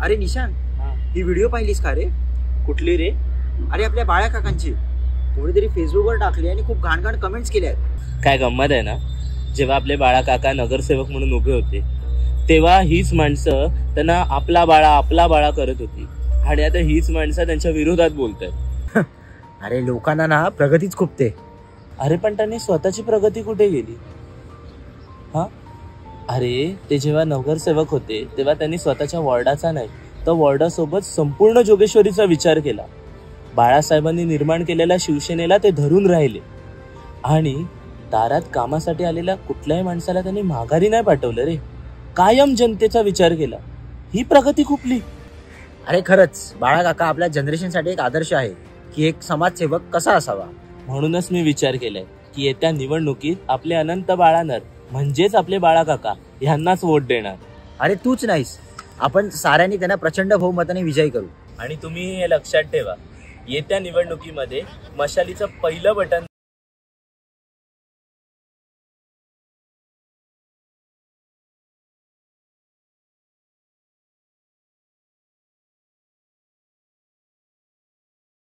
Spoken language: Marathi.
अरे निशांत, ही व्हिडिओ पाहिलीस का रे? कुठली रे? अरे आपल्या बाळा काकांची. कोणीतरी फेसबुकवर टाकली आणि खूप घाण कमेंट्स केल्या आहेत. काय गंमत आहे ना, जेव्हा आपले बाळा काका नगरसेवक म्हणून उभे होते तेव्हा हीच माणसं त्यांना आपला बाळा करत होती आणि आता हीच माणसं त्यांच्या विरोधात बोलतात. अरे लोकांना ना प्रगतीच खूपते. अरे पण त्यांनी स्वतःची प्रगती कुठे गेली? हा, अरे ते जेव्हा नगरसेवक होते तेव्हा त्यांनी स्वतःच्या वॉर्डाचा नाही तर वॉर्डासोबत संपूर्ण जोगेश्वरीचा विचार केला. बाळासाहेबांनी निर्माण केलेल्या शिवसेनेला ते धरून राहिले आणि दारात कामासाठी आलेल्या कुठल्याही माणसाला त्यांनी माघारी नाही पाठवलं रे. कायम जनतेचा विचार केला. ही प्रगती खुपली. अरे खरंच बाळा काका आपल्या जनरेशनसाठी एक आदर्श आहे की एक समाजसेवक कसा असावा. म्हणूनच मी विचार केलाय की येत्या निवडणुकीत आपले अनंत बाळानर म्हणजेच आपले बाळा काका यांनाच वोट देणार. अरे तूच नाहीस, आपण साऱ्यांनी त्यांना प्रचंड बहुमताने विजयी करू. आणि तुम्ही हे लक्षात ठेवा, येत्या निवडणुकीमध्ये मशालीचं पहिलं बटन